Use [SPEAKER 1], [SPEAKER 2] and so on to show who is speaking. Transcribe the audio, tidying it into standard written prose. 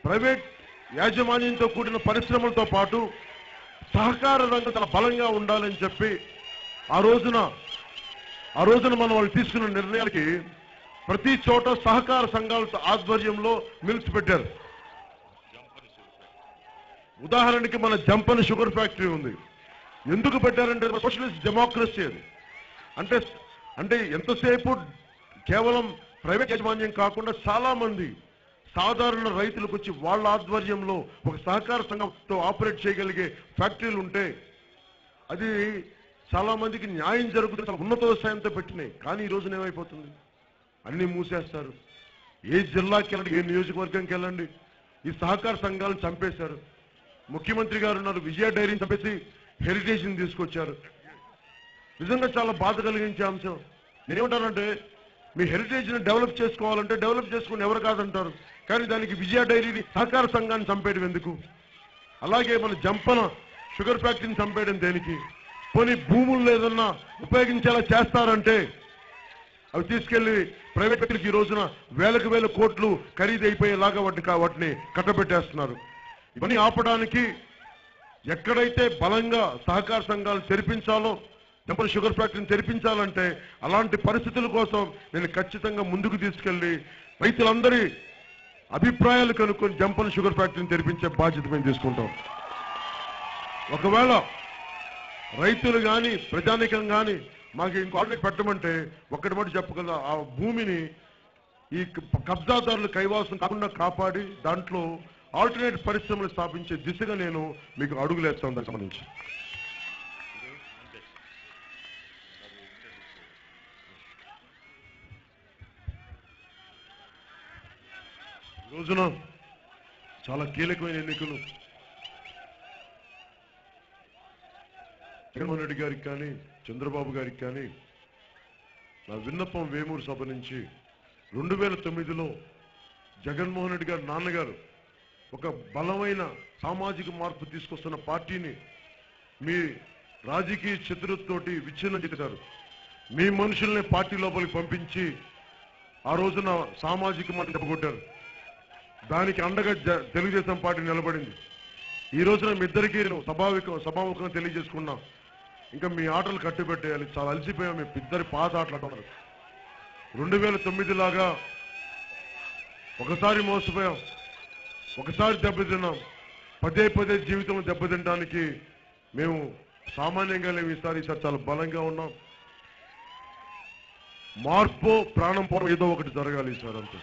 [SPEAKER 1] Private యాజమాన్యంతో కూడిన పరిశ్రమలతో పాటు సహకార రంగం చాలా బలంగా ఉండాలని చెప్పి ఆ రోజున మనం వాళ్ళు తీసుకున్న నిర్ణయాలకి ప్రతి చోట సహకార సంఘాల ఆధ్వర్యంలో మిల్స్ పెట్టారు. ఉదాహరణకి మన జంపన్ షుగర్ ఫ్యాక్టరీ ఉంది. ఎందుకు పెట్టారంటే సోషలిస్ట్ డెమోక్రసీ అది. అంటే ఎంతసేపు కేవలం ప్రైవేట్ యాజమాన్యం కాకుండా చాలా మంది సాధారణ రైతులకు వచ్చి వాళ్ళ ఆధ్వర్యంలో ఒక సహకార సంఘంతో ఆపరేట్ చేయగలిగే ఫ్యాక్టరీలు ఉంటే అది చాలా మందికి న్యాయం జరుగుతుంది. చాలా ఉన్నత స్థాయితో పెట్టినాయి. కానీ ఈ రోజున ఏమైపోతుంది, అన్ని మూసేస్తారు. ఏ జిల్లాకి వెళ్ళండి, ఏ నియోజకవర్గంకి వెళ్ళండి, ఈ సహకార సంఘాలను చంపేశారు. ముఖ్యమంత్రి గారు ఉన్నారు, విజయ డైరీని చంపేసి హెరిటేజ్ని తీసుకొచ్చారు. నిజంగా చాలా బాధ కలిగించే అంశం. నేనేమంటానంటే మీ హెరిటేజ్ని డెవలప్ చేసుకోవాలంటే డెవలప్ చేసుకుని ఎవరు కాదంటారు, కానీ దానికి విజయ డైరీని సహకార సంఘాన్ని చంపేయడం ఎందుకు? అలాగే మన జంపన షుగర్ ఫ్యాక్టరీని చంపేయడం దేనికి? పోనీ భూములు ఏదన్నా ఉపయోగించేలా చేస్తారంటే అవి తీసుకెళ్లి ప్రైవేట్ వ్యక్తులకి ఈ రోజున వేల కోట్లు ఖరీదైపోయేలాగా వాటిని కట్టబెట్టేస్తున్నారు. ఇవన్నీ ఆపడానికి ఎక్కడైతే బలంగా సహకార సంఘాలు తెరిపించాలో, జంపన షుగర్ ఫ్యాక్టరీని తెరిపించాలంటే అలాంటి పరిస్థితుల కోసం నేను ఖచ్చితంగా ముందుకు తీసుకెళ్లి రైతులందరి అభిప్రాయాలు కనుక్కొని జంపన షుగర్ ఫ్యాక్టరీని తెరిపించే బాధ్యత మేము తీసుకుంటాం. ఒకవేళ రైతులు కానీ ప్రజానికం కానీ మాకు ఇంకో ఆర్డర్ పెట్టమంటే ఒక్కటి మాట చెప్పగల, ఆ భూమిని ఈ కబ్జాదారులు కైవాసం కాకుండా కాపాడి దాంట్లో ఆల్టర్నేట్ పరిశ్రమలు స్థాపించే దిశగా నేను మీకు అడుగులేస్తాను. దానికి సంబంధించి రోజున చాలా కీలకమైన ఎన్నికలు. జగన్మోహన్ రెడ్డి గారికి కానీ చంద్రబాబు గారికి కానీ నా విన్నపం వేమూరు సభ నుంచి 2009లో జగన్మోహన్ రెడ్డి గారు నాన్నగారు ఒక బలమైన సామాజిక మార్పు తీసుకొస్తున్న పార్టీని మీ రాజకీయ చతురతతోటి విచ్ఛిన్నం చేశారు. మీ మనుషుల్ని పార్టీ లోపలికి పంపించి ఆ రోజున సామాజిక మార్పు దెబ్బకొట్టారు. దానికి అండగా తెలుగుదేశం పార్టీ నిలబడింది. ఈ రోజున మీ ఇద్దరికీ సభాముఖంగా తెలియజేసుకున్నాం, ఇంకా మీ ఆటలు కట్టుబెట్టేయాలి, చాలా అలసిపోయాం. మీ ఇద్దరి పాత ఆటలు అంటున్నారు. 2009 లాగా ఒకసారి మోసపోయాం, ఒకసారి దెబ్బతిన్నాం. పదే జీవితంలో దెబ్బతినడానికి మేము సామాన్యంగా లేవు. ఈసారి చాలా బలంగా ఉన్నాం. మార్పు ప్రాణం పోవడం ఏదో ఒకటి జరగాలి సార్ అంతే.